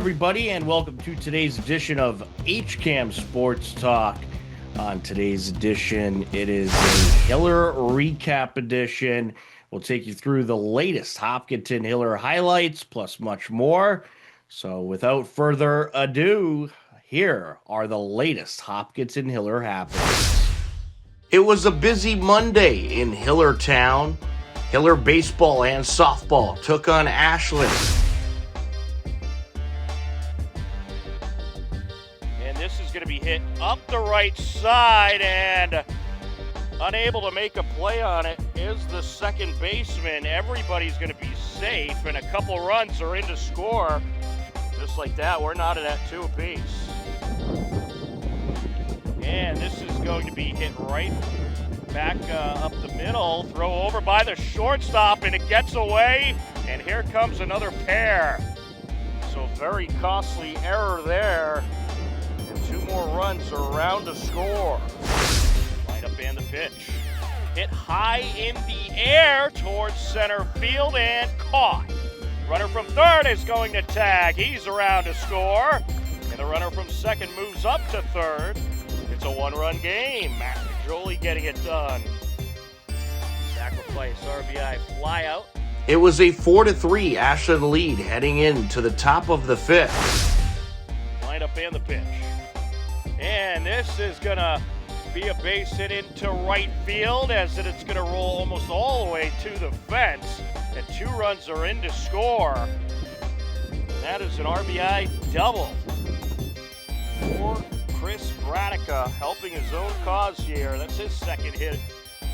everybody, and welcome to today's edition of HCAM Sports Talk. On today's edition, it is a Hiller recap edition. We'll take you through the latest Hopkinton Hiller highlights, plus much more. So without further ado, here are the latest Hopkinton Hiller happenings. It was a busy Monday in Hiller Town. Hiller baseball and softball took on Ashland. This is going to be hit up the right side, and unable to make a play on it is the second baseman. Everybody's going to be safe, and a couple runs are in to score. Just like that, we're knotted at 2 apiece. And this is going to be hit right back up the middle, throw over by the shortstop, and it gets away, and here comes another pair. So very costly error there. 2 more runs around to score. Line up and the pitch. Hit high in the air towards center field and caught. Runner from third is going to tag. He's around to score. And the runner from second moves up to third. It's a 1-run game. Matt Jolie getting it done. Sacrifice RBI fly out. It was a 4-3 Ashland lead heading into the top of the 5th. Line up and the pitch. And this is going to be a base hit into right field, as it's going to roll almost all the way to the fence. And 2 runs are in to score. And that is an RBI double for Chris Bradica, helping his own cause here. That's his second hit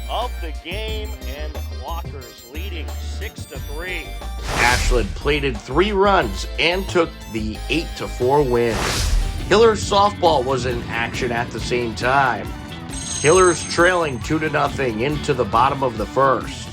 of the game, and the Clockers leading 6-3. Ashland plated 3 runs and took the 8-4 win. Hiller softball was in action at the same time. Hiller's trailing 2-0 into the bottom of the 1st.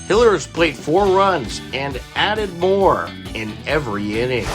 Hiller has played 4 runs and added more in every inning.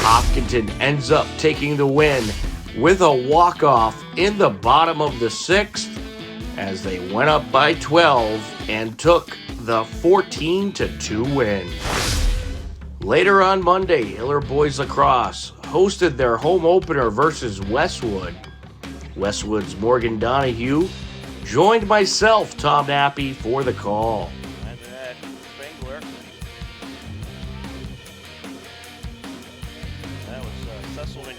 Hopkinton ends up taking the win with a walk-off in the bottom of the 6th as they went up by 12 and took the 14-2 win. Later on Monday, Hiller Boys Lacrosse hosted their home opener versus Westwood. Westwood's Morgan Donahue joined myself, Tom Nappy, for the call.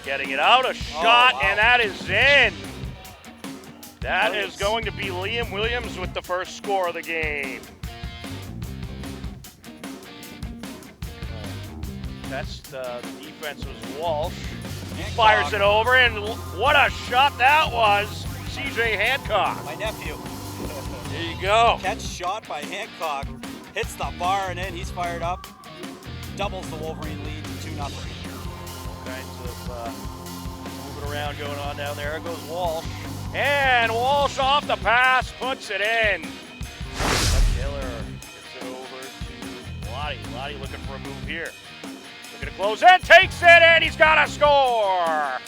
Getting it out, a shot, and that is in. That is going to be Liam Williams with the first score of the game. That's the defense was Walsh. Fires it over, and what a shot that was. CJ Hancock. My nephew. There you go. Catch shot by Hancock. Hits the bar, and then he's fired up. Doubles the Wolverine lead to 2-0. All kinds of moving around going on down there. There goes Walsh. And Walsh off the pass, puts it in. Taylor gets it over to Lottie. Lottie looking for a move here. Looking to close in, takes it, and he's got a score.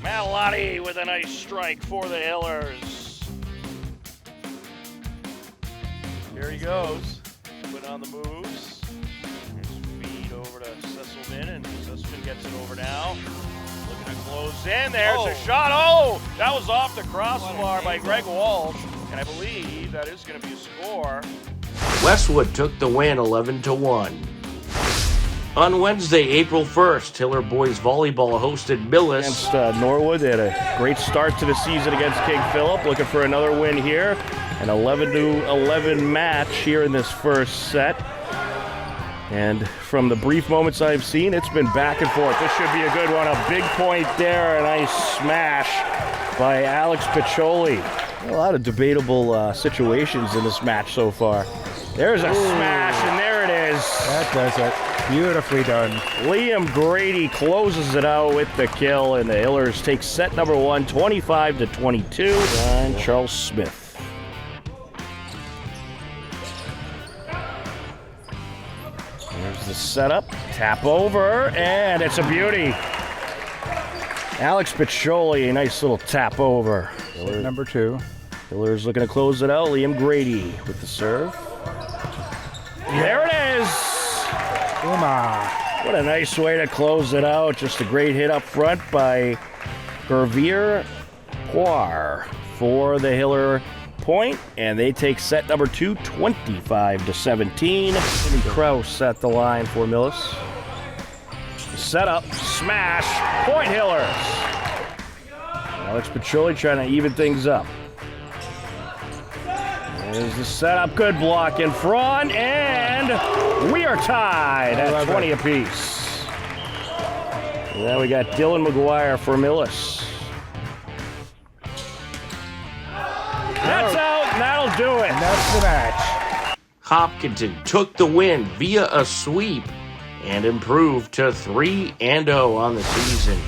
Matt Lottie with a nice strike for the Hillers. Here he goes, put on the moves. Here's feed over to Sesselman, and Sesselman gets it over now. Looking to close in, there's a shot. Oh, that was off the crossbar by Greg Walsh, and I believe that is going to be a score. Westwood took the win 11-1. On Wednesday, April 1st, Hiller Boys Volleyball hosted Millis against Norwood. They had a great start to the season against King Philip. Looking for another win here. An 11-11 match here in this first set. And from the brief moments I've seen, it's been back and forth. This should be a good one. A big point there. A nice smash by Alex Piccioli. A lot of debatable situations in this match so far. There's a smash, and there it is. That does it. Beautifully done. Liam Grady closes it out with the kill, and the Hillers take set number 1, 25-22. And Charles Smith. There's the setup. Tap over, and it's a beauty. Alex Piccioli, a nice little tap over. Number 2. Hillers looking to close it out. Liam Grady with the serve. There it is. Uma. What a nice way to close it out. Just a great hit up front by Gervier Poir for the Hiller point, and they take set number 2, 25-17. Jimmy Kraus at the line for Millis. Setup, smash, point Hillers. Alex Piccioli trying to even things up. There's the setup, good block in front, and we are tied at 20 apiece. And then we got Dylan McGuire for Millis. That's out, and that'll do it. And that's the match. Hopkinton took the win via a sweep and improved to 3-0 on the season.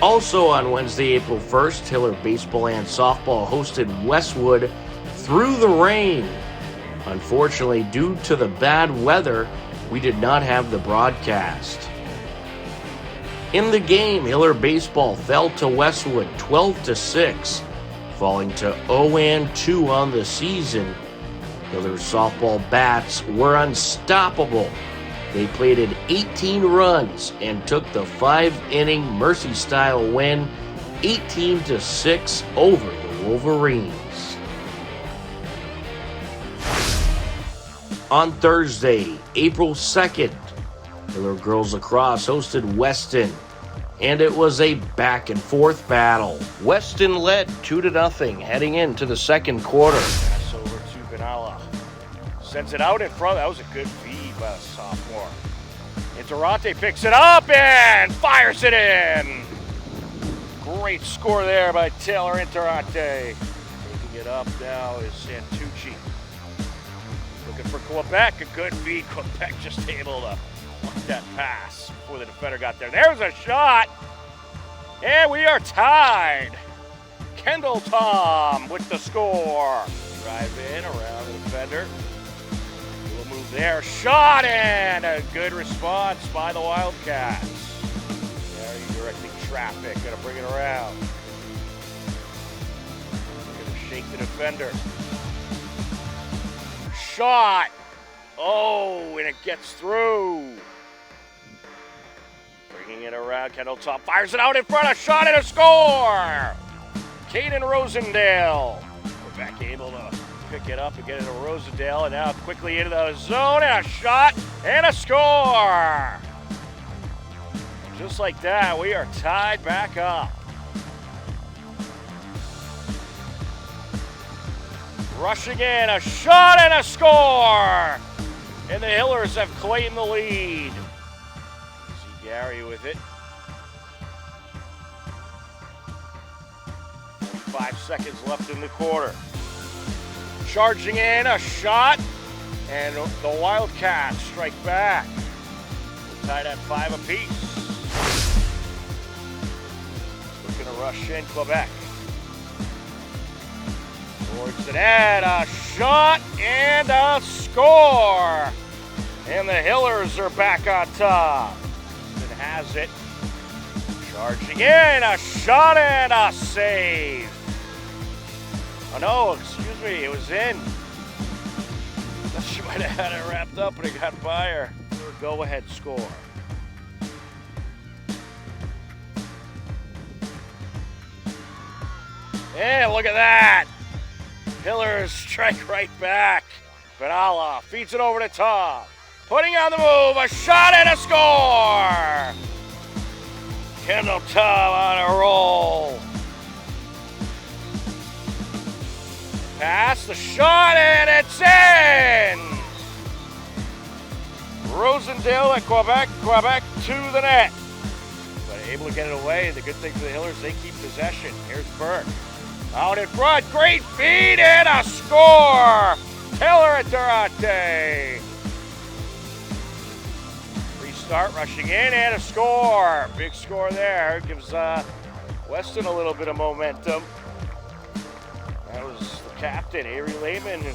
Also on Wednesday, April 1st, Hiller Baseball and Softball hosted Westwood through the rain. Unfortunately, due to the bad weather, we did not have the broadcast. In the game, Hiller Baseball fell to Westwood 12-6, falling to 0-2 on the season. Hiller softball bats were unstoppable. They plated 18 runs and took the 5-inning Mercy-style win 18-6 over the Wolverines. On Thursday, April 2nd, Hiller Girls Lacrosse hosted Weston, and it was a back-and-forth battle. Weston led 2-0 heading into the second quarter. Pass over to Benalla. Sends it out in front. That was a good feed by the sophomore. Interante picks it up and fires it in. Great score there by Taylor Interante. Taking it up now is Santucci. Looking for Quebec, a good feed. Quebec just able to block that pass before the defender got there. There's a shot, and we are tied. Kendall Tom with the score. Drive in around the defender. Little move there, shot, and a good response by the Wildcats. There you directing traffic, gonna bring it around. Gonna shake the defender. Shot! Oh, and it gets through. Bringing it around, Kendall Top fires it out in front, a shot and a score! Caden Rosendale. We're back able to pick it up and get it to Rosendale, and now quickly into the zone, and a shot and a score! Just like that, we are tied back up. Rushing in, a shot and a score! And the Hillers have claimed the lead. See Gary with it. 5 seconds left in the quarter. Charging in, a shot, and the Wildcats strike back. We're tied at 5 apiece. Looking rush in Quebec. Towards the net, a shot and a score. And the Hillers are back on top. And has it. Charging in, a shot and a save. Oh no, excuse me, it was in. Thought she might have had it wrapped up, but it got by her. Go-ahead score. Yeah, look at that. Hillers strike right back. Benalla feeds it over to Tom. Putting on the move, a shot and a score. Kendall Tom on a roll. Pass, the shot, and it's in. Rosendale at Quebec to the net. But able to get it away. The good thing for the Hillers, they keep possession. Here's Burke. Out in front, great feed and a score! Taylor at Durante. Restart, rushing in and a score. Big score there. Gives Weston a little bit of momentum. That was the captain, Avery Lehman, who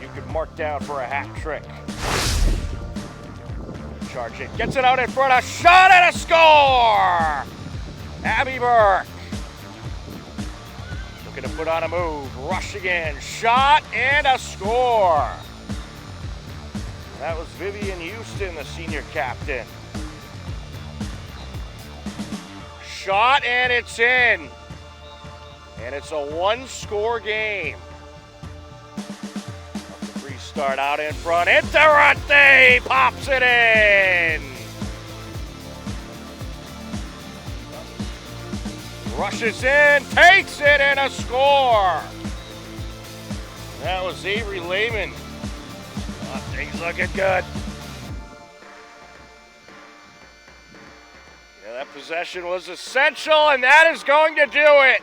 you could mark down for a hat trick. Charge it, gets it out in front, a shot and a score! Abby Burke. Looking to put on a move, rush again, shot and a score. That was Vivian Houston, the senior captain. Shot and it's in. And it's a one-score game. Restart out in front, and Durante pops it in. Rushes in, takes it, and a score. That was Avery Lehman. Oh, things looking good. Yeah, that possession was essential, and that is going to do it.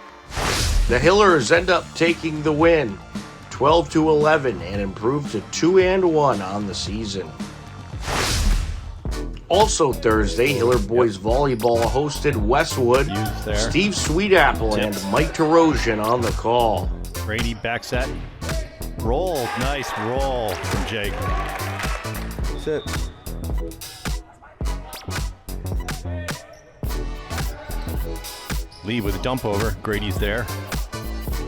The Hillers end up taking the win, 12-11, and improve to 2-1 on the season. Also Thursday, Hiller Boys Volleyball hosted Westwood. Steve Sweetapple and Mike Tarosian on the call. Brady back set. Roll. Nice roll from Jake. Sit. Lee with a dump over. Grady's there.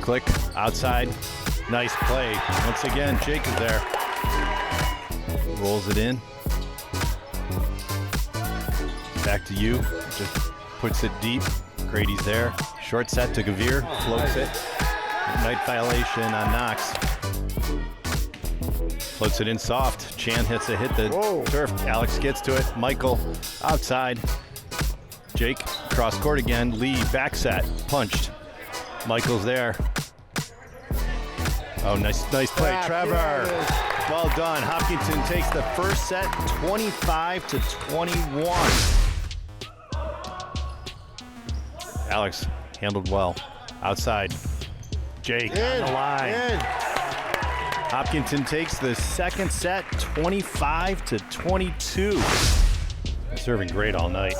Click. Outside. Nice play. Once again, Jake is there. Rolls it in. Back to you. Just puts it deep. Grady's there. Short set to Gavir. Floats it. Night violation on Knox. Floats it in soft. Chan hits it. Hit the turf. Alex gets to it. Michael outside. Jake cross court again. Lee back set. Punched. Michael's there. Oh, nice play. Trevor. Well done. Hopkinton takes the first set 25-21. Alex handled well. Outside. Jake on the line. Hopkinton takes the second set 25-22. Serving great all night.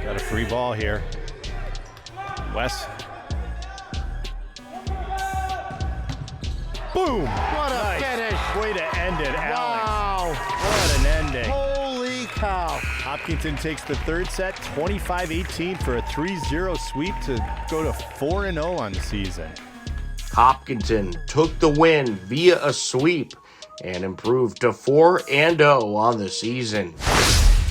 Got a free ball here. Wes. Boom! What a finish! Way to end it, Alex. Wow! What an ending. Holy cow! Hopkinton takes the third set, 25-18 for a 3-0 sweep to go to 4-0 on the season. Hopkinton took the win via a sweep and improved to 4-0 on the season.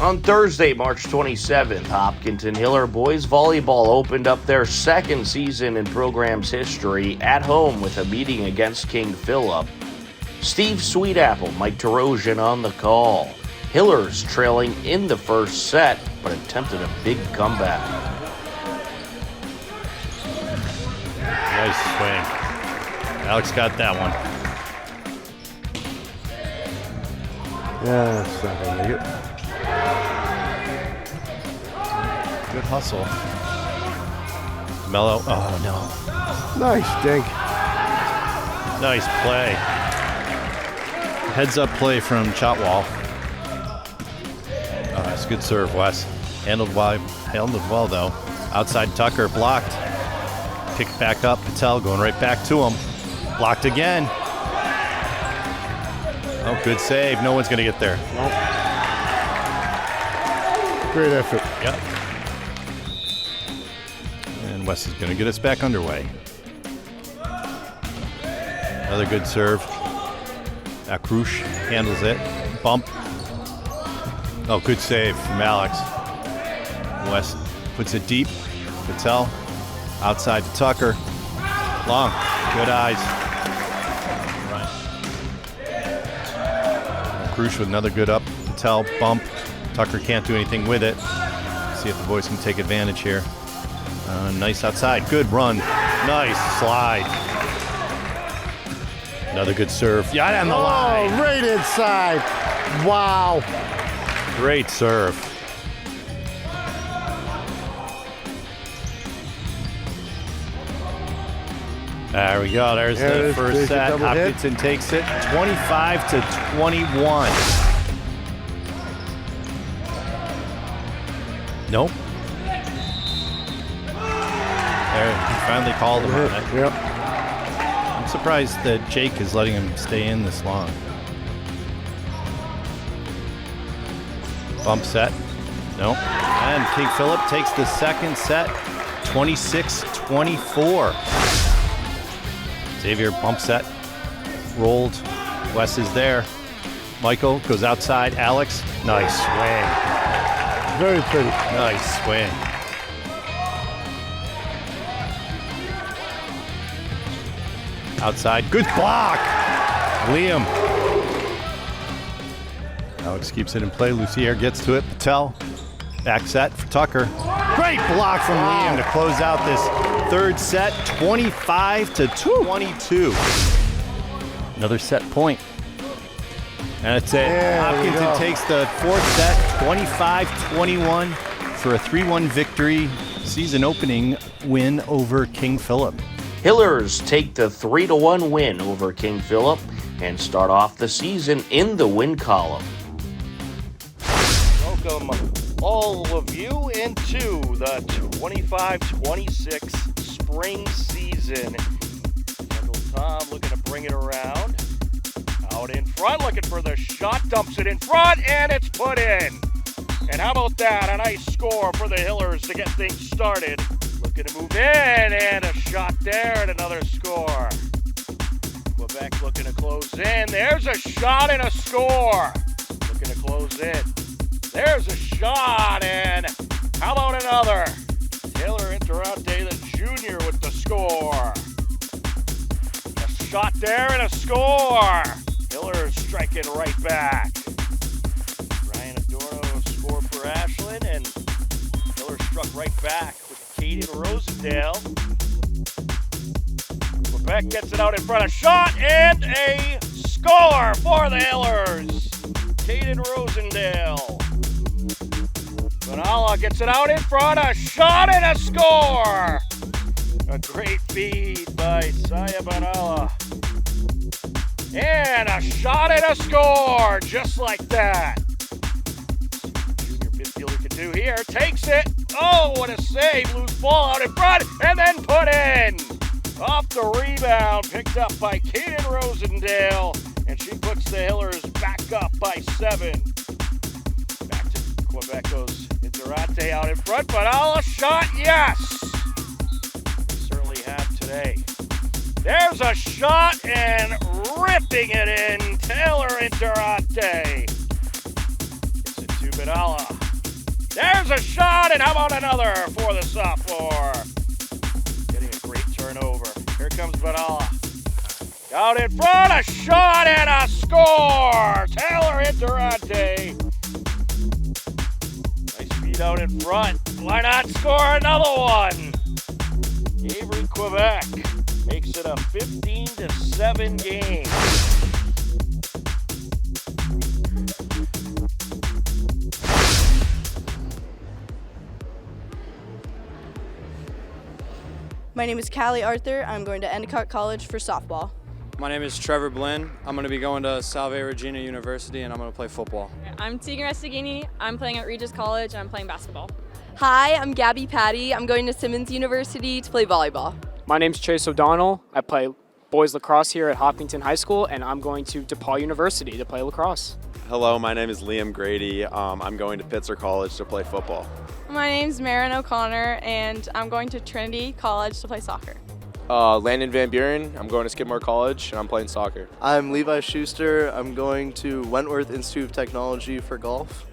On Thursday, March 27th, Hopkinton Hiller Boys Volleyball opened up their second season in program's history at home with a meeting against King Philip. Steve Sweetapple, Mike Tarosian on the call. Hillers trailing in the first set, but attempted a big comeback. Nice swing. Alex got that one. Yeah, that's not gonna make it. Good hustle. Mellow. Oh, no. Nice dink. Nice play. Heads up play from Chotwall. Oh, that's a good serve, Wes. Handled well though. Outside Tucker, blocked. Picked back up, Patel going right back to him. Blocked again. Oh, good save. No one's going to get there. Nope. Great effort. Yep. And Wes is going to get us back underway. Another good serve. Akrush handles it. Bump. Oh, good save from Alex. Wes puts it deep. Patel outside to Tucker. Long. Good eyes. Akrush with another good up. Patel bump. Tucker can't do anything with it. See if the boys can take advantage here. Nice outside. Good run. Nice slide. Another good serve. Yeah, on the line. Oh, right inside. Wow. Great serve. There we go. There's the first set. Hopkinton takes it 25-21. Nope. There, he finally called him on it. Yep. I'm surprised that Jake is letting him stay in this long. Bump set. Nope. And King Philip takes the second set, 26-24. Xavier bump set. Rolled. Wes is there. Michael goes outside. Alex. Nice swing. Very pretty. Nice swing. Outside. Good block. Liam. Alex keeps it in play. Lucier gets to it. Patel. Back set for Tucker. Great block from Liam to close out this third set. 25-22. Another set point. And that's it. Hopkinton takes the fourth set, 25-21, for a 3-1 victory, season opening win over King Philip. Hillers take the 3-1 win over King Philip and start off the season in the win column. Welcome all of you into the 25-26 spring season. Kendall Tom looking to bring it around. Out in front, looking for the shot, dumps it in front, and it's put in. And how about that? A nice score for the Hillers to get things started. Looking to move in, and a shot there, and another score. Quebec looking to close in. There's a shot and a score. Looking to close in. There's a shot, and how about another? Taylor Interante, the junior, with the score. A shot there and a score. Hillers striking right back. Ryan Adorno scored for Ashland, and Hillers struck right back with Caden Rosendale. Quebec gets it out in front. A shot and a score for the Hillers. Caden Rosendale. Banala gets it out in front. A shot and a score. A great feed by Saya Banala. And a shot and a score, just like that. Junior midfielder can do here. Takes it. Oh, what a save. Loose ball out in front and then put in. Off the rebound, picked up by Kaden Rosendale. And she puts the Hillers back up by 7. Back to Quebec goes Interante out in front, but a shot, yes. They certainly have today. There's a shot and ripping it in. Taylor Interante. Gets it to Benalla. There's a shot, and how about another for the sophomore? Getting a great turnover. Here comes Benalla. Out in front, a shot and a score. Taylor Interante. Nice feed out in front. Why not score another one? Avery Quebec makes it a 15-7 game. My name is Callie Arthur. I'm going to Endicott College for softball. My name is Trevor Blinn. I'm going to be going to Salve Regina University, and I'm going to play football. I'm Tegan Restaghini. I'm playing at Regis College and I'm playing basketball. Hi, I'm Gabby Patty. I'm going to Simmons University to play volleyball. My name's Chase O'Donnell. I play boys lacrosse here at Hopkinton High School, and I'm going to DePaul University to play lacrosse. Hello, my name is Liam Grady. I'm going to Pitzer College to play football. My name's Marin O'Connor, and I'm going to Trinity College to play soccer. Landon Van Buren. I'm going to Skidmore College, and I'm playing soccer. I'm Levi Schuster. I'm going to Wentworth Institute of Technology for golf.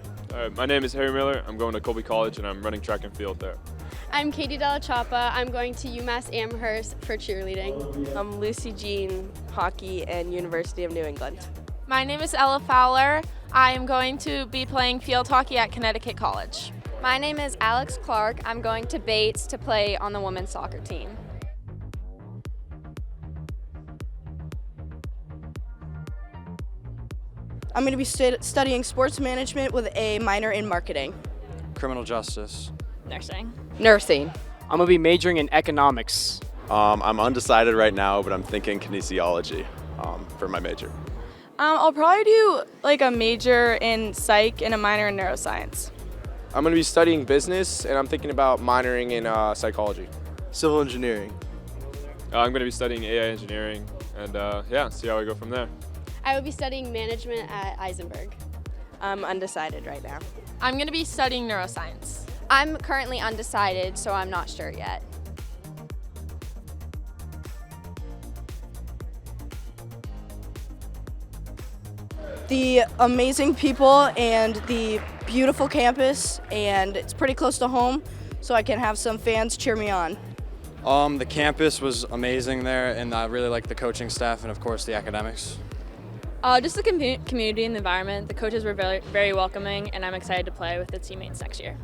My name is Harry Miller. I'm going to Colby College, and I'm running track and field there. I'm Katie Della Chapa. I'm going to UMass Amherst for cheerleading. I'm Lucy Jean, hockey and University of New England. My name is Ella Fowler. I am going to be playing field hockey at Connecticut College. My name is Alex Clark. I'm going to Bates to play on the women's soccer team. I'm going to be studying sports management with a minor in marketing. Criminal justice. Nursing. Nursing. I'm going to be majoring in economics. I'm undecided right now, but I'm thinking kinesiology for my major. I'll probably do like a major in psych and a minor in neuroscience. I'm going to be studying business, and I'm thinking about minoring in psychology. Civil engineering. I'm going to be studying AI engineering, and see how I go from there. I will be studying management at Eisenberg. I'm undecided right now. I'm going to be studying neuroscience. I'm currently undecided, so I'm not sure yet. The amazing people and the beautiful campus, and it's pretty close to home, so I can have some fans cheer me on. The campus was amazing there, and I really liked the coaching staff and, of course, the academics. Just the community and the environment. The coaches were very, very welcoming, and I'm excited to play with the teammates next year.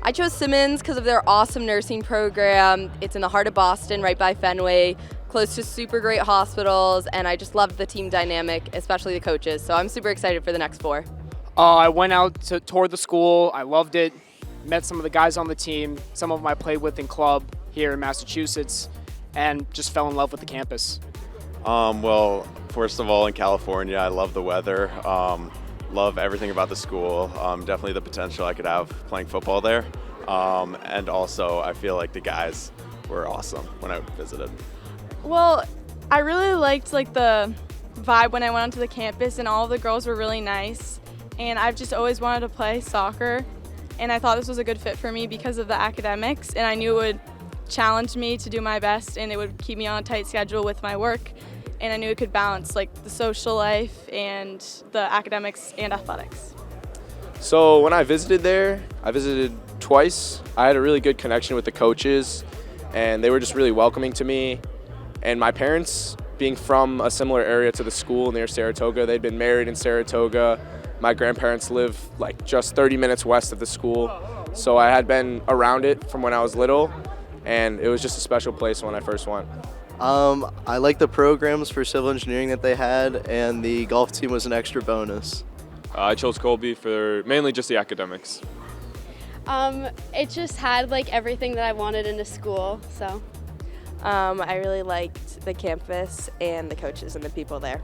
I chose Simmons because of their awesome nursing program. It's in the heart of Boston, right by Fenway, close to super great hospitals, and I just loved the team dynamic, especially the coaches. So I'm super excited for the next 4. I went out to tour the school. I loved it. Met some of the guys on the team. Some of them I played with in club here in Massachusetts, and just fell in love with the campus. Well, first of all, in California, I love the weather. Love everything about the school. Definitely the potential I could have playing football there. And also, I feel like the guys were awesome when I visited. Well, I really liked like the vibe when I went onto the campus, and all of the girls were really nice. And I've just always wanted to play soccer, and I thought this was a good fit for me because of the academics, and I knew it would challenge me to do my best, and it would keep me on a tight schedule with my work. And I knew it could balance like the social life and the academics and athletics. So when I visited there, I visited twice. I had a really good connection with the coaches, and they were just really welcoming to me. And my parents, being from a similar area to the school near Saratoga, they'd been married in Saratoga. My grandparents live like just 30 minutes west of the school. So I had been around it from when I was little, and it was just a special place when I first went. I like the programs for civil engineering that they had, and the golf team was an extra bonus. I chose Colby for mainly just the academics. It just had like everything that I wanted in a school, so. I really liked the campus and the coaches and the people there.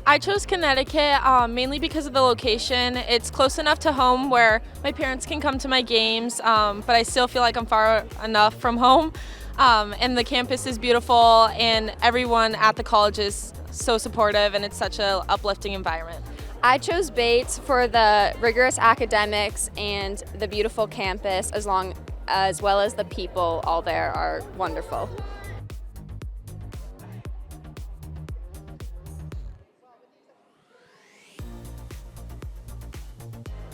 I chose Connecticut mainly because of the location. It's close enough to home where my parents can come to my games, but I still feel like I'm far enough from home. And the campus is beautiful, and everyone at the college is so supportive, and it's such an uplifting environment. I chose Bates for the rigorous academics and the beautiful campus, as well as the people all there are wonderful.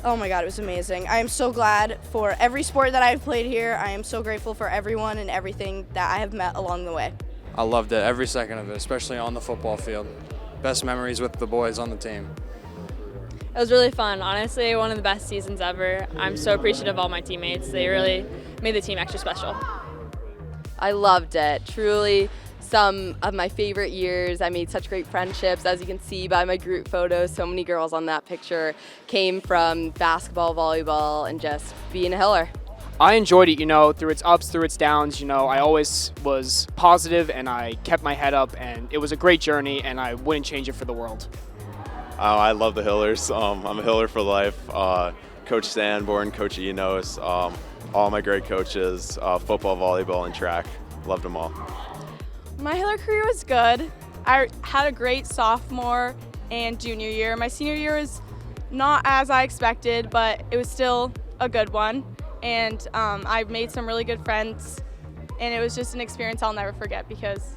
Oh my God, it was amazing. I am so glad for every sport that I've played here. I am so grateful for everyone and everything that I have met along the way. I loved it, every second of it, especially on the football field. Best memories with the boys on the team. It was really fun. Honestly, one of the best seasons ever. I'm so appreciative of all my teammates. They really made the team extra special. I loved it, truly. Some of my favorite years. I made such great friendships. As you can see by my group photos, so many girls on that picture came from basketball, volleyball, and just being a Hiller. I enjoyed it, through its ups, through its downs. I always was positive, and I kept my head up, and it was a great journey, and I wouldn't change it for the world. I love the Hillers. I'm a Hiller for life. Coach Sanborn, Coach Enos, all my great coaches, football, volleyball, and track. Loved them all. My Hiller career was good. I had a great sophomore and junior year. My senior year was not as I expected, but it was still a good one. And I made some really good friends, and it was just an experience I'll never forget because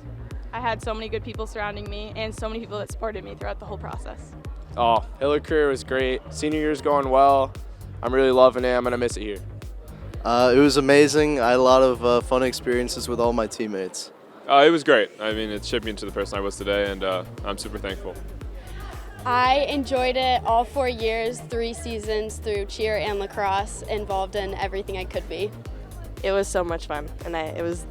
I had so many good people surrounding me and so many people that supported me throughout the whole process. Oh, Hiller career was great. Senior year's going well. I'm really loving it. I'm going to miss it here. It was amazing. I had a lot of fun experiences with all my teammates. It was great. I mean, it shaped me into the person I was today, and I'm super thankful. I enjoyed it all 4 years, 3 seasons through cheer and lacrosse, involved in everything I could be. It was so much fun, and it was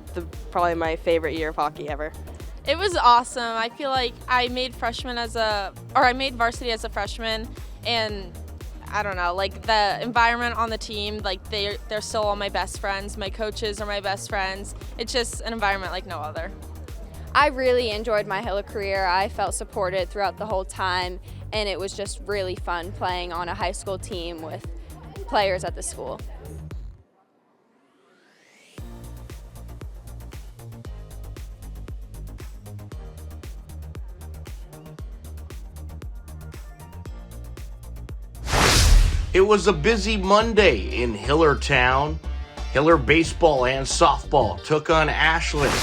probably my favorite year of hockey ever. It was awesome. I feel like I made varsity as a freshman, and I don't know, like the environment on the team, like they're still all my best friends. My coaches are my best friends. It's just an environment like no other. I really enjoyed my Hiller career. I felt supported throughout the whole time, and it was just really fun playing on a high school team with players at the school. It was a busy Monday in Hillertown. Hiller baseball and softball took on Ashland.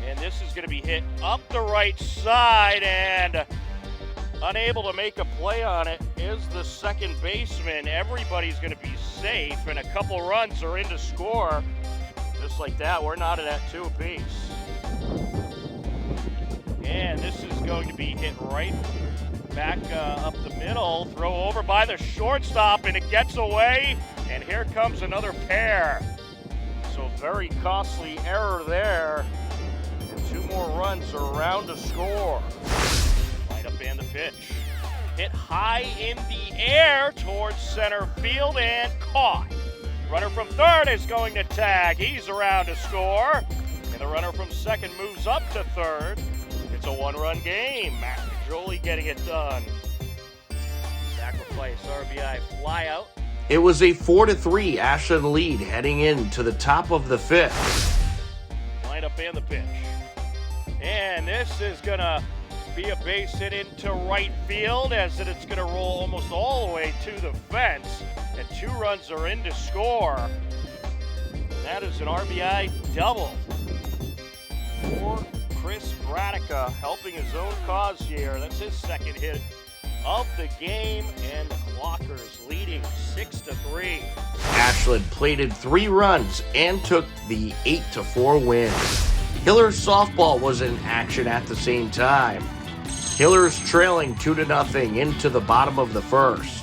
And this is going to be hit up the right side, and unable to make a play on it is the second baseman. Everybody's going to be safe, and a couple runs are in to score. Just like that, we're knotted at 2 apiece. And this is going to be hit right back up the middle. Throw over by the shortstop, and it gets away. And here comes another pair. So very costly error there. And 2 more runs are around to score. Right up and the pitch. Hit high in the air towards center field and caught. Runner from third is going to tag. He's around to score. And the runner from second moves up to third. It's a 1-run game. Matt Jolie getting it done. Sacrifice RBI flyout. It was a 4-3 Ashland lead heading into the top of the 5th. Line up and the pitch. And this is going to be a base hit into right field, as it's going to roll almost all the way to the fence. And 2 runs are in to score. And that is an RBI double for Chris Bradica, helping his own cause here. That's his second hit of the game, and the Clockers leading 6-3. Ashland plated 3 runs and took the 8-4 win. Hiller softball was in action at the same time. Hillers trailing 2-0 into the bottom of the 1st.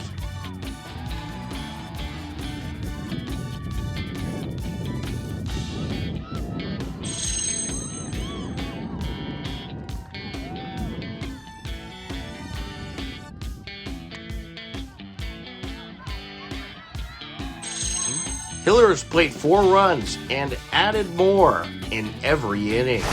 Hillers played 4 runs and added more in every inning.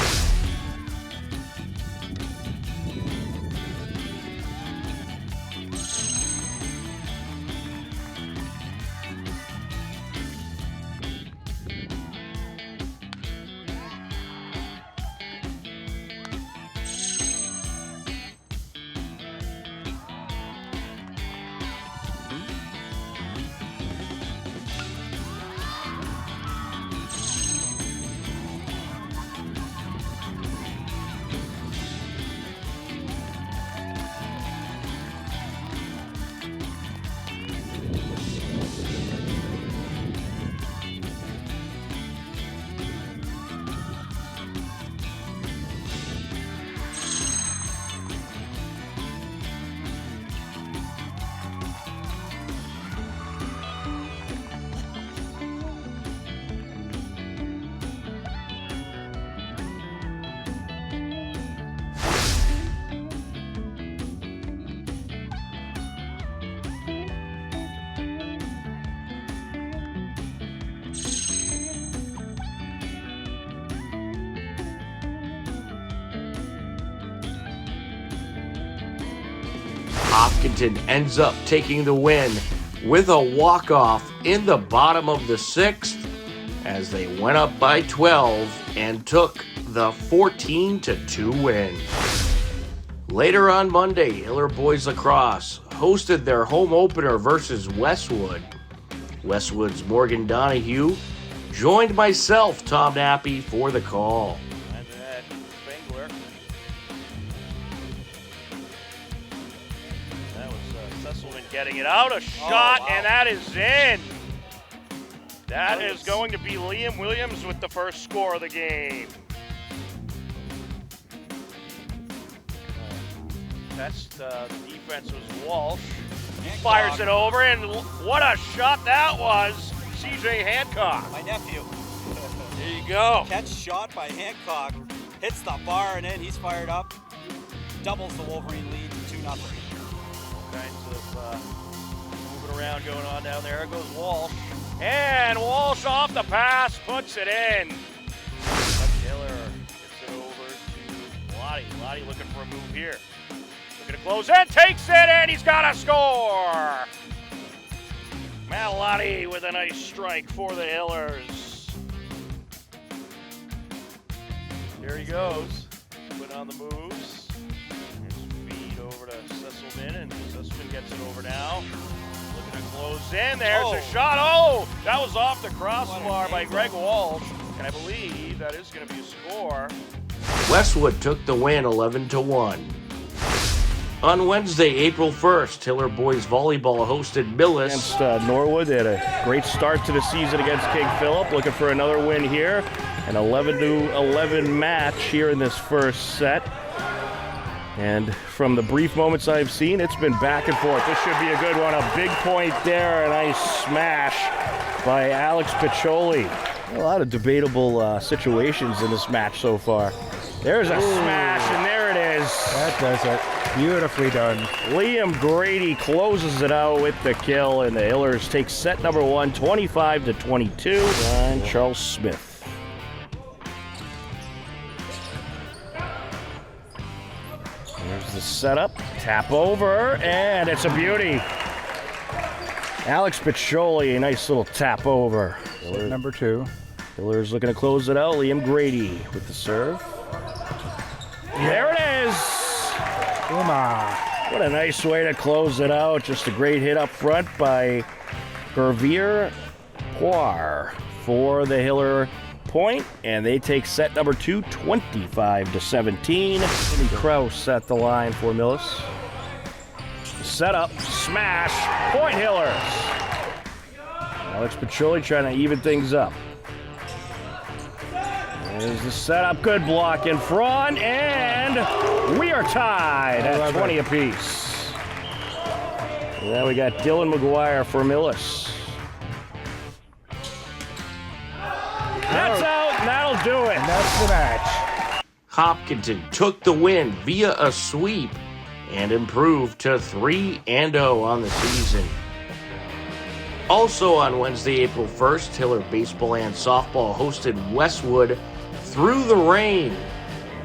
Hopkinton ends up taking the win with a walk-off in the bottom of the 6th as they went up by 12 and took the 14-2 win. Later on Monday, Hiller Boys Lacrosse hosted their home opener versus Westwood. Westwood's Morgan Donahue joined myself, Tom Nappy, for the call. And then Spangler. That was Sesselman getting it out. A shot, and that is in. That is going to be Liam Williams with the first score of the game. The defense was Walsh. Fires it over, and what a shot that was. CJ Hancock. My nephew. There you go. Catch shot by Hancock. Hits the bar and in. He's fired up. Doubles the Wolverine lead to 2-0. All kinds of moving around going on down there. There goes Walsh. And Walsh off the pass, puts it in. Taylor gets it over to Lottie. Lottie looking for a move here. Looking to close in, takes it, and he's got a score. Malotti with a nice strike for the Hillers. Here he goes, put on the moves. His feed over to Sesselman, and Sesselman gets it over now. Looking to close in, there's a shot. Oh, that was off the crossbar by Greg Walsh, and I believe that is going to be a score. Westwood took the win 11-1. On Wednesday, April 1st, Hiller Boys Volleyball hosted Millis against Norwood. They had a great start to the season against King Philip, looking for another win here. An 11-11 match here in this first set. And from the brief moments I've seen, it's been back and forth. This should be a good one. A big point there, a nice smash by Alex Piccioli. A lot of debatable situations in this match so far. There's a smash, and there it is. That does it. Beautifully done. Liam Grady closes it out with the kill, and the Hillers take set number 1, 25-22. And Charles Smith. There's the setup. Tap over, and it's a beauty. Alex Piccioli, a nice little tap over. Number 2. Hillers looking to close it out. Liam Grady with the serve. There it is. What a nice way to close it out. Just a great hit up front by Gervier Poir for the Hiller point, and they take set number 2, 25-17. Jimmy Kraus at the line for Millis. Setup, smash, point Hillers. Alex Piccioli trying to even things up. There's the setup, good block in front, and we are tied at 20 apiece. And then we got Dylan McGuire for Millis. That's out, and that'll do it. And that's the match. Hopkinton took the win via a sweep and improved to 3-0 on the season. Also on Wednesday, April 1st, Hiller Baseball and Softball hosted Westwood through the rain.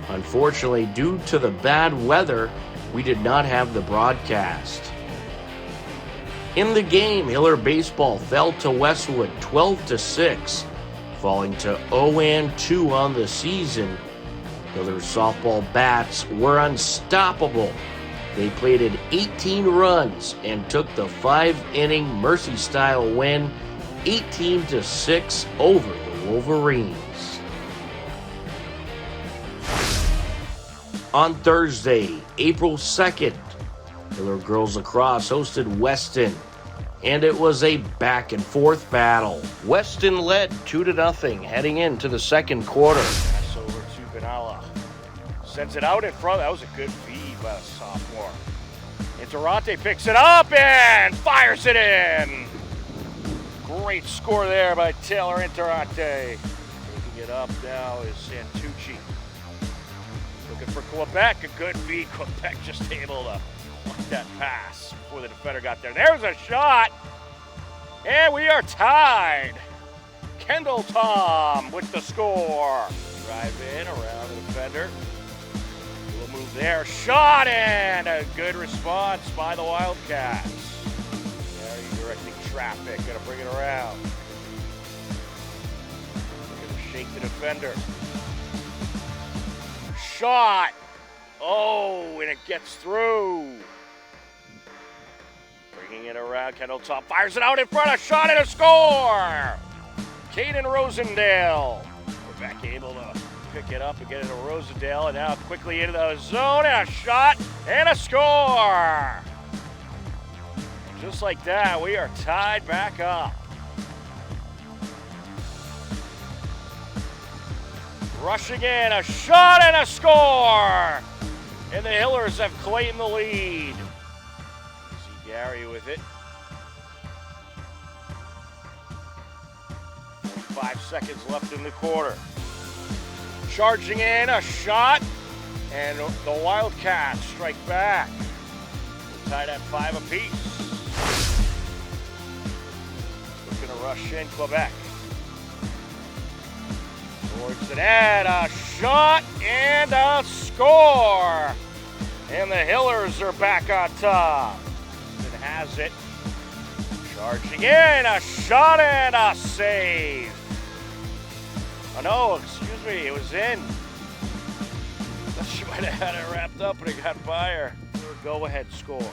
Unfortunately, due to the bad weather, we did not have the broadcast. In the game, Hiller Baseball fell to Westwood 12-6, falling to 0-2 on the season. Hiller softball bats were unstoppable. They plated 18 runs and took the 5-inning Mercy-style win 18-6 over the Wolverines. On Thursday, April 2nd, Hiller Girls Lacrosse hosted Weston, and it was a back-and-forth battle. Weston led 2-0 heading into the second quarter. Pass over to Benalla. Sends it out in front. That was a good feed by the sophomore. Interante picks it up and fires it in. Great score there by Taylor Interante. Taking it up now is Santucci. Looking for Quebec, a good feed. Quebec just able to block that pass before the defender got there. There's a shot, and we are tied. Kendall Tom with the score. Drive in around the defender. We'll move move there. Shot and a good response by the Wildcats. Gary directing traffic. Gonna bring it around. Gonna shake the defender. Shot. Oh, and it gets through. Bringing it around. Kendall Top fires it out in front. A shot and a score. Caden Rosendale. Quebec able to pick it up and get it to Rosendale, and now quickly into the zone, and a shot and a score. Just like that, we are tied back up. Rushing in, a shot and a score. And the Hillers have claimed the lead. See Gary with it. 5 seconds left in the quarter. Charging in, a shot, and the Wildcats strike back. We're tied at 5 apiece. We're going to rush in Quebec. Towards the net, a shot and a score. And the Hillers are back on top. It has it. Charging in, a shot and a save. Oh no, excuse me, it was in. Thought she might have had it wrapped up, but it got by her. Go-ahead score.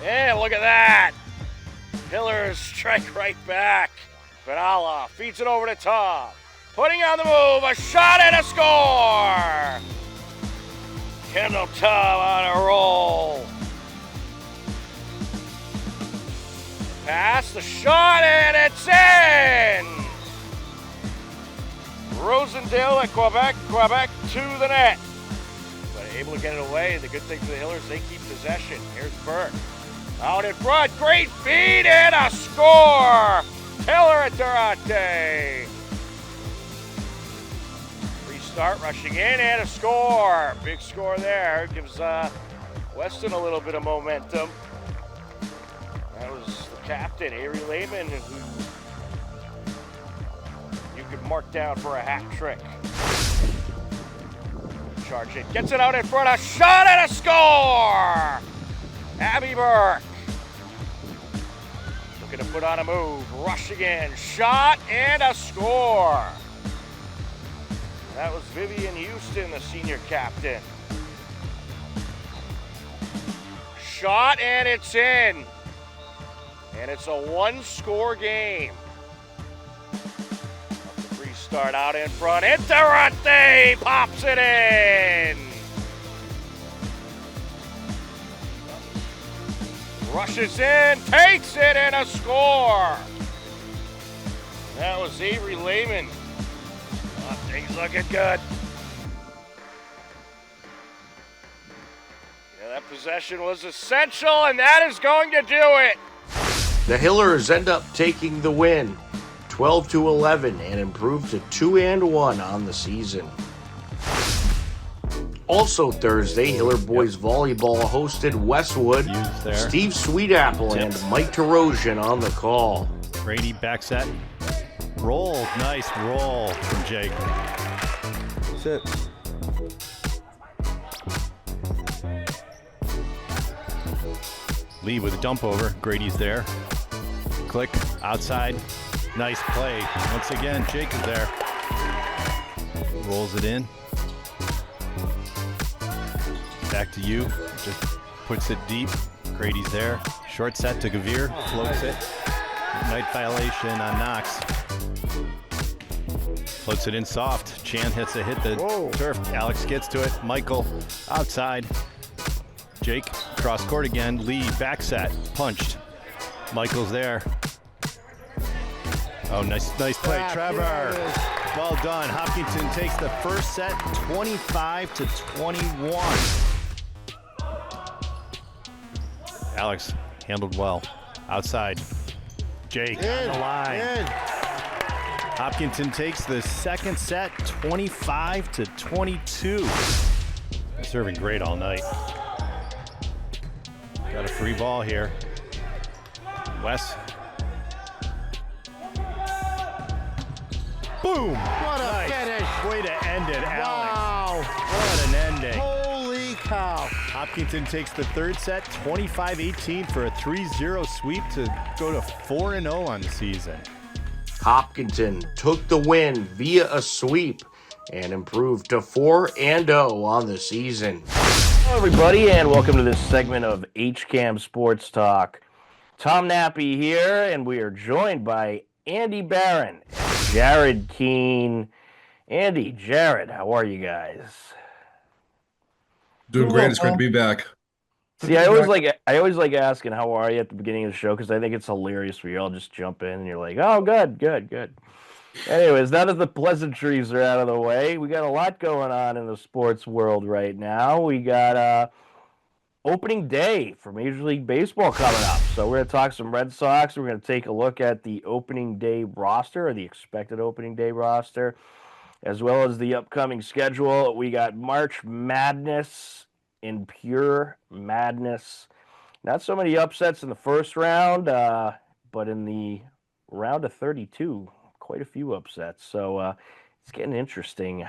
And look at that. Hillers strike right back. Benalla feeds it over to Tom. Putting on the move, a shot and a score. Kendall Tom on a roll. Pass, the shot, and it's in! Rosendale at Quebec to the net. But able to get it away. The good thing for the Hillers, they keep possession. Here's Burke. Out in front, great feed and a score! Taylor Durante. Restart, rushing in and a score. Big score there. Gives Weston a little bit of momentum. That was the captain, Avery Lehman, who you could mark down for a hat trick. Charge it, gets it out in front, a shot and a score! Abby Burke. Looking to put on a move, rushing in, shot and a score. That was Vivian Houston, the senior captain. Shot and it's in. And it's a one-score game. The free start out in front. Durante pops it in. Rushes in, takes it, and a score. That was Avery Lehman. Oh, things looking good. Yeah, that possession was essential, and that is going to do it. The Hillers end up taking the win, 12-11, and improve to 2-1 on the season. Also Thursday, Hiller Boys Volleyball hosted Westwood. Steve Sweetapple and Mike Tarosian on the call. Brady back set. Roll. Nice roll from Jake. Sit. Lee with a dump over. Grady's there. Click. Outside. Nice play. Once again, Jake is there. Rolls it in. Back to you. Just puts it deep. Grady's there. Short set to Gavir. Floats it. Night violation on Knox. Floats it in soft. Chan hits a hit the turf. Alex gets to it. Michael outside. Jake cross court again. Lee back set. Punched. Michael's there. Oh, nice play, Trevor. Well done. Hopkinton takes the first set, 25-21. Alex handled well. Outside. Jake on the line. Hopkinton takes the second set, 25-22. Serving great all night. Got a free ball here. Wes. Boom! What a finish. Way to end it, Wow! Alex. What an ending. Holy cow! Hopkinton takes the third set, 25-18 for a 3-0 sweep to go to 4-0 on the season. Hopkinton took the win via a sweep and improved to 4-0 on the season. Hello, everybody, and welcome to this segment of HCAM Sports Talk. Tom Nappy here, and we are joined by Andy Barron and Jared Keene. Andy, Jared, how are you guys? Doing great. It's great to be back. See, I always like asking how are you at the beginning of the show because I think it's hilarious where you all just jump in and you're like, oh, good. Anyways, now that the pleasantries are out of the way, we got a lot going on in the sports world right now. We got opening day for Major League Baseball coming up. So we're going to talk some Red Sox. We're going to take a look at the opening day roster, or the expected opening day roster, as well as the upcoming schedule. We got March Madness in pure madness. Not so many upsets in the first round, but in the round of 32, quite a few upsets. So it's getting interesting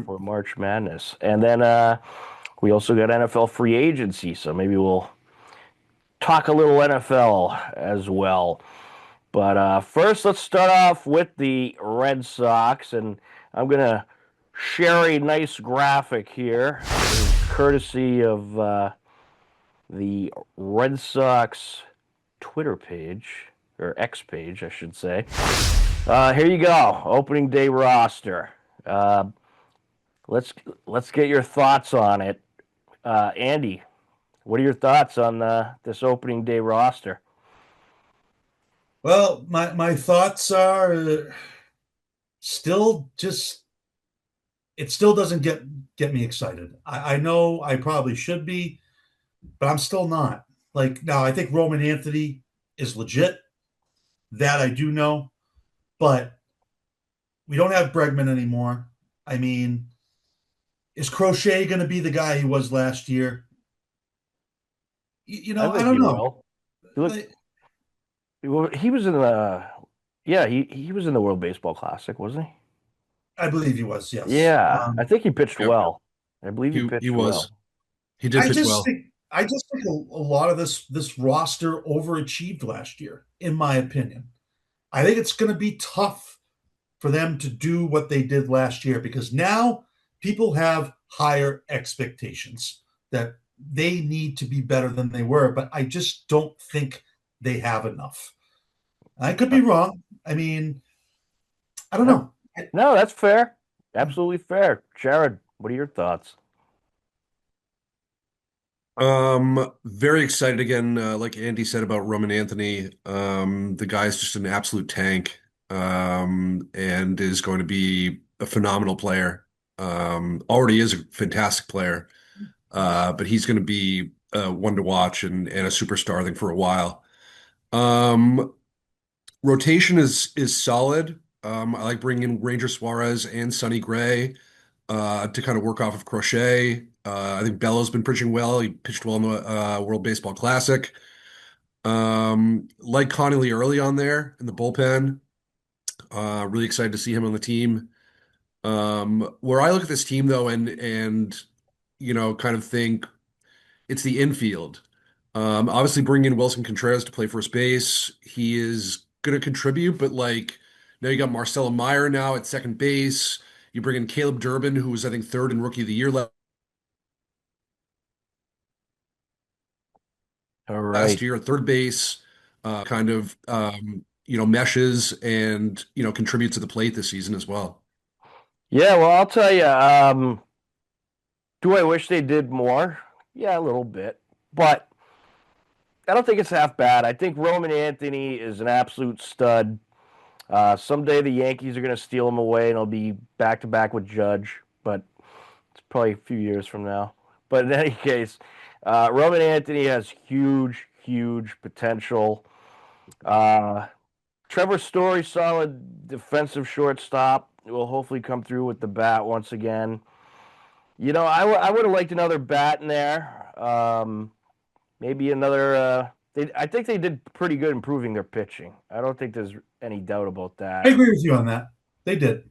for March Madness. And then we also got NFL free agency, so maybe we'll talk a little NFL as well. But first, let's start off with the Red Sox, and I'm going to share a nice graphic here, courtesy of the Red Sox Twitter page, or X page, I should say. Here you go, opening day roster. Let's get your thoughts on it. Andy, what are your thoughts on this opening day roster? Well, my thoughts are still just it still doesn't get me excited. I know I probably should be, but I'm still not. Like now, I think Roman Anthony is legit. That I do know, but we don't have Bregman anymore. I mean, is Crochet going to be the guy he was last year? I don't know. He was in the he was in the World Baseball Classic, wasn't he? I believe he was. Yes. Yeah, I think he pitched well. I believe he pitched was. well. He did pitch well. I just think a lot of this roster overachieved last year, in my opinion. I think it's going to be tough for them to do what they did last year because now people have higher expectations that they need to be better than they were, but I just don't think they have enough. I could be wrong. I mean, I don't know. No, that's fair. Absolutely fair. Jared, what are your thoughts? Very excited again, like Andy said about Roman Anthony. The guy's just an absolute tank, and is going to be a phenomenal player. Already is a fantastic player, but he's going to be one to watch and a superstar, I think, for a while. Rotation is solid. I like bringing in Ranger Suarez and Sonny Gray to kind of work off of Crochet. I think Bello's been pitching well. He pitched well in the World Baseball Classic. Like Connolly early on there in the bullpen. Really excited to see him on the team. Where I look at this team though, and kind of think it's the infield. Obviously, bringing in Wilson Contreras to play first base, he is going to contribute. But like now, you got Marcelo Meyer now at second base. You bring in Caleb Durbin, who was I think third in Rookie of the Year last year at third base. Kind of meshes and contributes to the plate this season as well. Yeah, well, I'll tell you. Do I wish they did more? Yeah, a little bit, but I don't think it's half bad. I think Roman Anthony is an absolute stud. Someday the Yankees are going to steal him away, and he'll be back to back with Judge, but it's probably a few years from now. But in any case, Roman Anthony has huge potential. Trevor Story, solid defensive shortstop, will hopefully come through with the bat once again. I would have liked another bat in there. Maybe another. I think they did pretty good improving their pitching. I don't think there's any doubt about that. I agree with you on that. They did.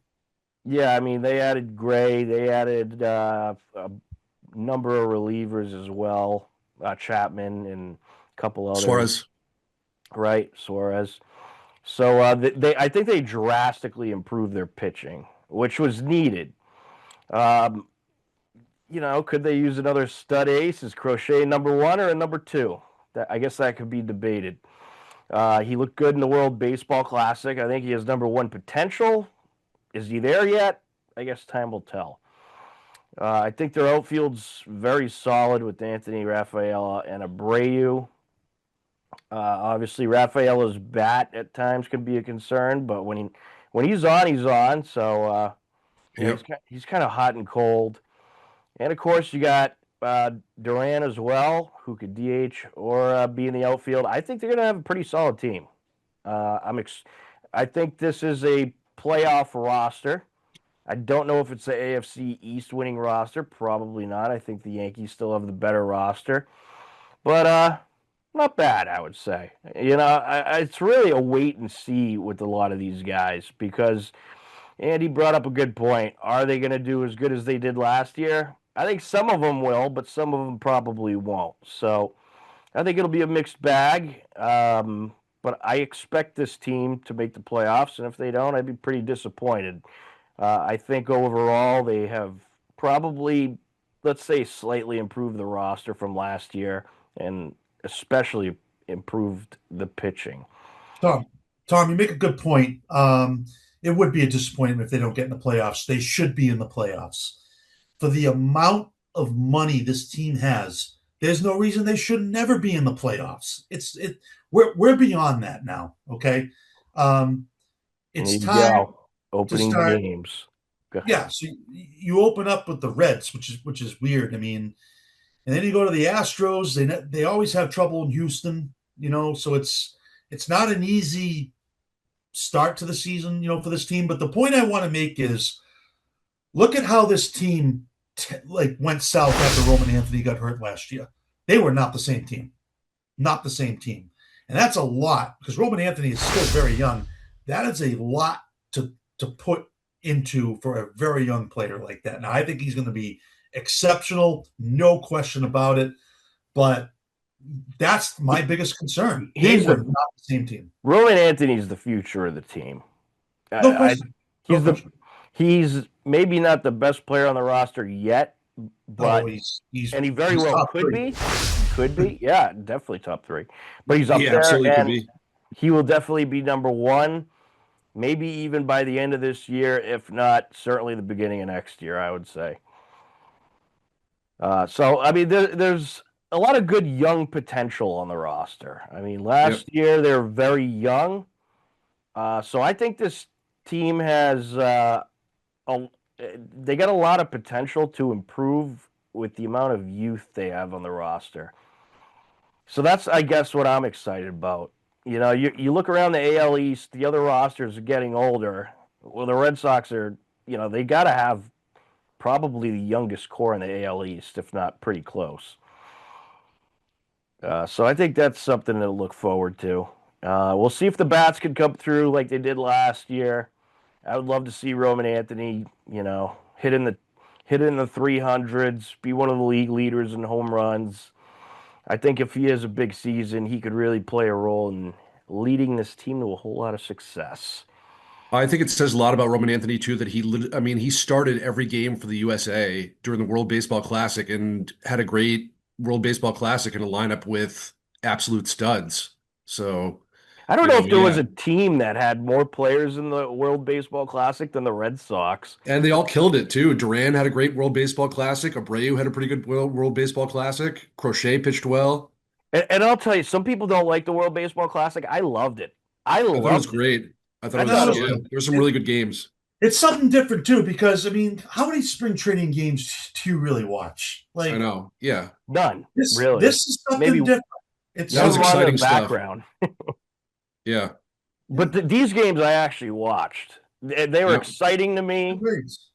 Yeah, I mean, they added Gray. They added a number of relievers as well, Chapman and a couple others. Suarez. Right, Suarez. So I think they drastically improved their pitching, which was needed. Um, could they use another stud ace? Is Crochet number one or a number two? I guess that could be debated. He looked good in the World Baseball Classic. I think he has number one potential. Is he there yet? I guess time will tell. I think their outfield's very solid with Anthony Rafaela and Abreu. Obviously, Rafaela's bat at times can be a concern, but when he's on, he's on. So he's kind of hot and cold. And of course, you got Duran as well, who could DH or be in the outfield. I think they're going to have a pretty solid team. I think this is a playoff roster. I don't know if it's the AFC East winning roster. Probably not. I think the Yankees still have the better roster. But not bad, I would say. It's really a wait and see with a lot of these guys because Andy brought up a good point. Are they going to do as good as they did last year? I think some of them will, but some of them probably won't. So I think it'll be a mixed bag. But I expect this team to make the playoffs, and if they don't, I'd be pretty disappointed. I think overall they have probably, let's say, slightly improved the roster from last year, and especially improved the pitching. Tom, you make a good point. It would be a disappointment if they don't get in the playoffs. They should be in the playoffs. For the amount of money this team has, there's no reason they should never be in the playoffs. We're beyond that now. Okay, it's time opening to start, games. Yeah, so you open up with the Reds, which is weird. I mean, and then you go to the Astros. They always have trouble in Houston. So it's not an easy start to the season, for this team. But the point I want to make is, look at how this team went south after Roman Anthony got hurt last year. They were not the same team, and that's a lot because Roman Anthony is still very young. That is a lot to put into for a very young player like that. Now, I think he's going to be exceptional, no question about it. But that's my biggest concern. They were not the same team. Roman Anthony's the future of the team. No question. He's maybe not the best player on the roster yet, but and he very well could be. Could be, yeah, definitely top three. But he's up there, and he will definitely be number one. Maybe even by the end of this year, if not, certainly the beginning of next year, I would say. So, I mean, there's a lot of good young potential on the roster. I mean, last year they were very young. So I think this team has they got a lot of potential to improve with the amount of youth they have on the roster. So that's, I guess, what I'm excited about. You look around the AL East, the other rosters are getting older. Well, the Red Sox are, they got to have probably the youngest core in the AL East, if not pretty close. So I think that's something to look forward to. We'll see if the bats can come through like they did last year. I would love to see Roman Anthony, hit in the 300s, be one of the league leaders in home runs. I think if he has a big season, he could really play a role in leading this team to a whole lot of success. I think it says a lot about Roman Anthony too that he started every game for the USA during the World Baseball Classic and had a great World Baseball Classic in a lineup with absolute studs. So I don't know if there was a team that had more players in the World Baseball Classic than the Red Sox. And they all killed it too. Duran had a great World Baseball Classic. Abreu had a pretty good World Baseball Classic. Crochet pitched well. And I'll tell you, some people don't like the World Baseball Classic. I loved it. I thought it was great. I thought there were some really good games. It's something different too, because I mean, how many spring training games do you really watch? I know, yeah, none. This really, this is something different. That was exciting background. Yeah, but these games I actually watched. They were exciting to me.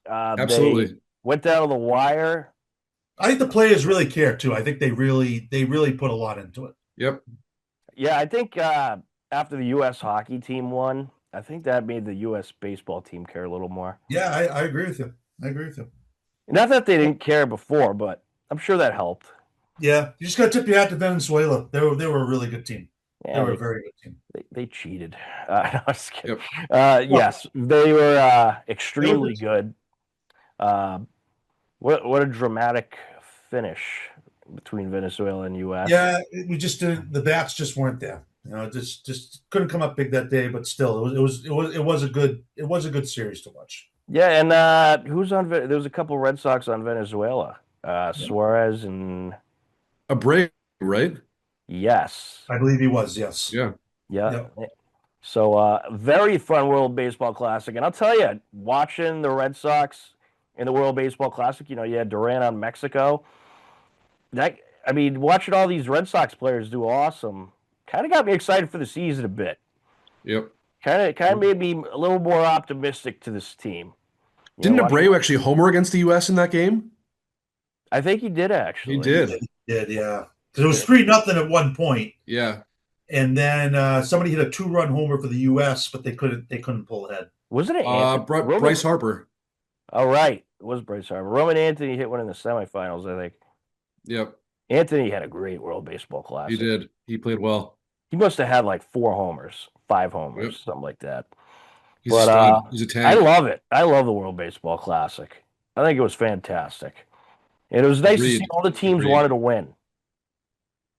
Absolutely, they went down to the wire. I think the players really care too. I think they really put a lot into it. Yep. Yeah, I think after the U.S. hockey team won, I think that made the U.S. baseball team care a little more. Yeah, I agree with you. I agree with you. Not that they didn't care before, but I'm sure that helped. Yeah, you just got to tip your hat to Venezuela. They were a really good team. They Yeah, were a very good team. they cheated. No, I was kidding. Well, Yes, they were they were extremely good. good. Uh, what a dramatic finish between Venezuela and U.S. Yeah, we just didn't. The bats just weren't there. Just couldn't come up big that day. But still, it was a good series to watch. Yeah, and who's on? There was a couple Red Sox on Venezuela. Suarez and Abreu, right? yes, I believe he was. Yes. Yeah. yeah. Yep. So very fun World Baseball Classic, and I'll tell you, watching the Red Sox in the World Baseball Classic, you had Durant on Mexico. Watching all these Red Sox players do awesome kind of got me excited for the season a bit. Yep. Kind of made me a little more optimistic to this team. Didn't Abreu actually homer against the U.S. in that game? I think he did actually. He did. He did, yeah. Because it was 3-0 at one point, Yeah. and then somebody hit a 2-run homer for the U.S., but they couldn't pull ahead. Was it Bryce Harper? Oh, right. It was Bryce Harper. Roman Anthony hit one in the semifinals, I think. Yep. Anthony had a great World Baseball Classic. He did. He played well. He must have had like 4 homers, 5 homers, something like that. He's a stud. He's a tank. I love it. I love the World Baseball Classic. I think it was fantastic. And it was nice to see all the teams wanted to win.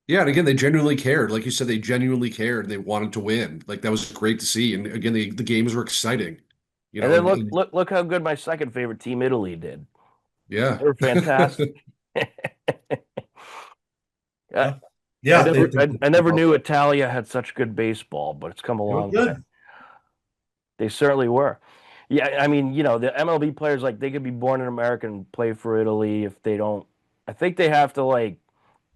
Yeah, and again, they genuinely cared. Like you said, they genuinely cared. They wanted to win. Like that was great to see. And again, the games were exciting. And then look how good my second favorite team, Italy, did. Yeah, they were fantastic. Yeah, I never knew Italia had such good baseball, but it's come a long way. They certainly were. Yeah, I mean, the MLB players, like, they could be born in America and play for Italy if they don't. I think they have to, like,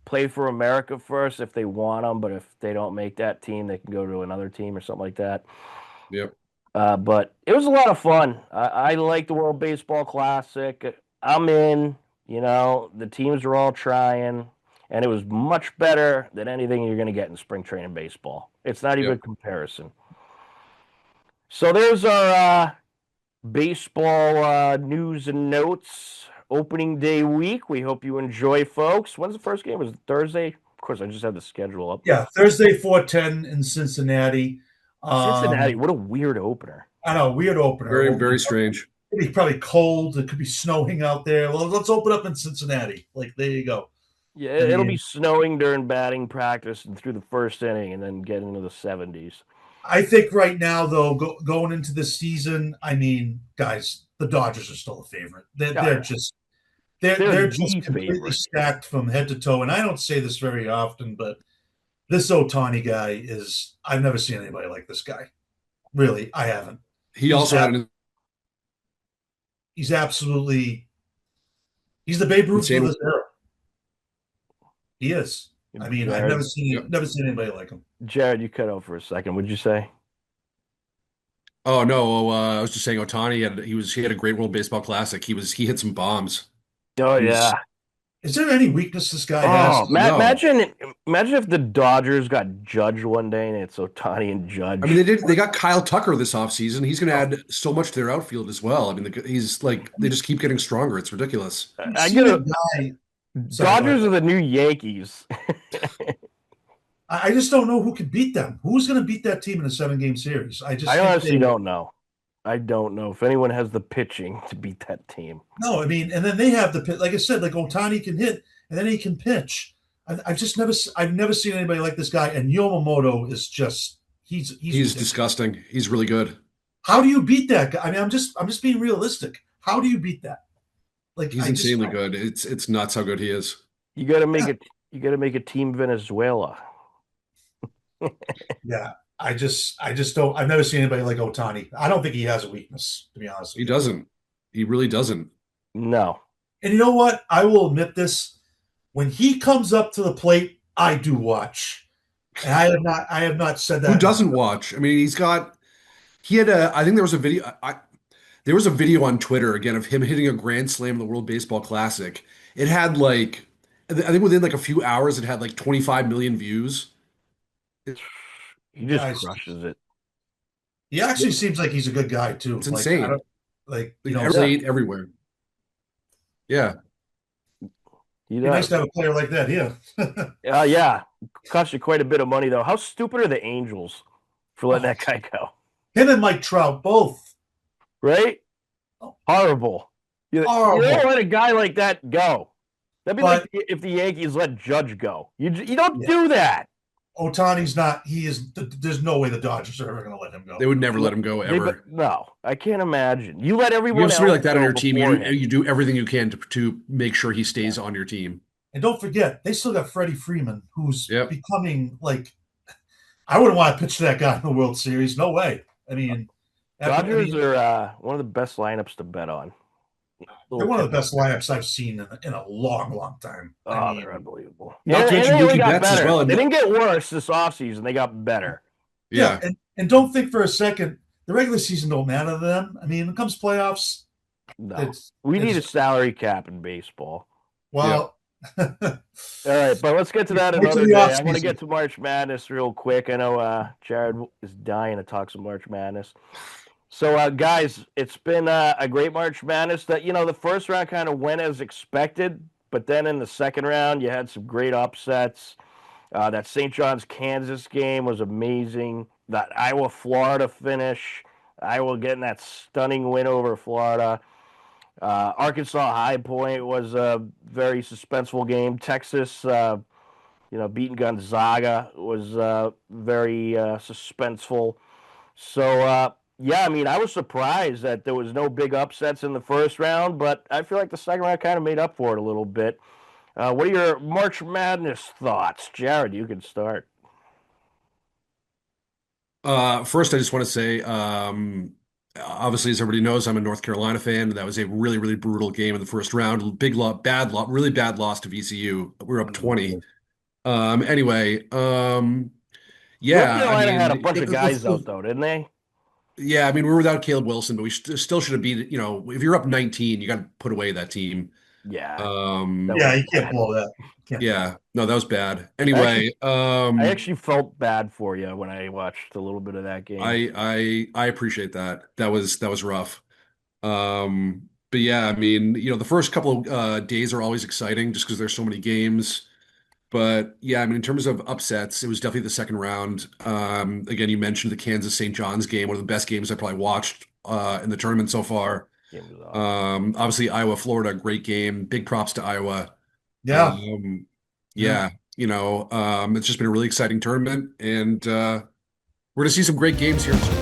play for America first if they want them, but if they don't make that team, they can go to another team or something like that. Yep. But it was a lot of fun. I like the World Baseball Classic. I'm in. The teams are all trying, and it was much better than anything you're going to get in spring training baseball. It's not even a comparison. So there's our baseball news and notes. Opening day week. We hope you enjoy, folks. When's the first game? Was it Thursday? Of course, I just had the schedule up. Yeah, Thursday 4:10 in Cincinnati. Cincinnati, what a weird opener. I know, weird opener. Very, very strange. It'd be probably cold. It could be snowing out there. Well, let's open up in Cincinnati. Like, there you go. Yeah, it'll be snowing during batting practice and through the first inning and then get into the 70s. I think right now, though, going into this season, I mean, guys, the Dodgers are still a favorite. They're just completely stacked from head to toe. And I don't say this very often, but this Ohtani guy I've never seen anybody like this guy. Really, I haven't. He's the Babe Ruth of this era. He is. I mean, I've never seen anybody like him. Jared, you cut out for a second. What'd you say? Oh no, I was just saying Ohtani he had a great World Baseball Classic. He hit some bombs. Oh yeah. Is there any weakness this guy has? Imagine if the Dodgers got Judge one day and it's Ohtani and Judge. I mean, they got Kyle Tucker this offseason. He's going to add so much to their outfield as well. I mean, they just keep getting stronger. It's ridiculous. Dodgers are the new Yankees. I just don't know who can beat them. Who's going to beat that team in a 7-game series? I honestly don't know. I don't know if anyone has the pitching to beat that team. No, I mean, and then they have like I said, like Ohtani can hit and then he can pitch. I've never seen anybody like this guy. And Yamamoto is just he's disgusting. He's really good. How do you beat that guy? I mean, I'm just being realistic. How do you beat that? Like, he's insanely good. It's nuts how good he is. You got to make it. You got to make a team Venezuela. Yeah. I just don't. I've never seen anybody like Ohtani. I don't think he has a weakness, to be honest with you. He doesn't. He really doesn't. No. And you know what? I will admit this. When he comes up to the plate, I do watch. And I have not said that. Who doesn't watch? I mean, I think there was a video. There was a video on Twitter again of him hitting a grand slam in the World Baseball Classic. It had I think within like a few hours, it had like 25 million views. He just crushes it. He actually seems like he's a good guy too. It's Like I insane. don't like Like you know. every everywhere. Yeah. He Be nice does. to have a player like that here. Yeah. Cost you quite a bit of money, though. How stupid are the Angels for letting that guy go? Him and Mike Trout both. Right? Horrible. You don't let a guy like that go. That'd be like if the Yankees let Judge go. You don't do that. Otani's not. He is. There's no way the Dodgers are ever going to let him go. They would never let him go ever. No, I can't imagine. You let You everyone have somebody else like that go on your team. before You him. you do everything you can to make sure he stays on your team. And don't forget, they still got Freddie Freeman, who's becoming like. I wouldn't want to pitch to that guy in the World Series. No way. I mean, Dodgers are one of the best lineups to bet on. They're one of the best lineups I've seen in a long, long time. Oh, they're unbelievable. Not to And mention they only Mookie got Betts as better. well. They didn't get worse this offseason. They got better. Yeah, and don't think for a second the regular season don't matter to them. I mean, when it comes playoffs, No, we need a salary cap in baseball. Well, all right, but let's get to that Wait till another the day. I offseason. want to get to March Madness real quick. I know Jared is dying to talk some March Madness. So, guys, it's been a great March Madness. That the first round kind of went as expected, but then in the second round, you had some great upsets. That St. John's Kansas game was amazing. That Iowa Florida finish, Iowa getting that stunning win over Florida. Arkansas High Point was a very suspenseful game. Texas, beating Gonzaga was very suspenseful. So, yeah, I mean, I was surprised that there was no big upsets in the first round, but I feel like the second round kind of made up for it a little bit. What are your March Madness thoughts? Jared, you can start. First, I just want to say, obviously, as everybody knows, I'm a North Carolina fan. That was a really, really brutal game in the first round. Big loss, bad loss, really bad loss to VCU. We were up 20. Anyway, yeah, North Carolina had a bunch of guys the- out, though, didn't they? Yeah, I mean, we were without Caleb Wilson, but we still should have beat. If you're up 19, you got to put away that team. Yeah. Yeah, you can't blow that. Yeah, no, that was bad. Anyway, I actually felt bad for you when I watched a little bit of that game. I appreciate that. That was rough. But yeah, I mean, the first couple of days are always exciting just because there's so many games. But yeah, I mean, in terms of upsets, it was definitely the second round. Again, you mentioned the Kansas St. John's game, one of the best games I probably watched in the tournament so far. Obviously, Iowa Florida, great game. Big props to Iowa. Yeah. Yeah, it's just been a really exciting tournament, and we're going to see some great games here.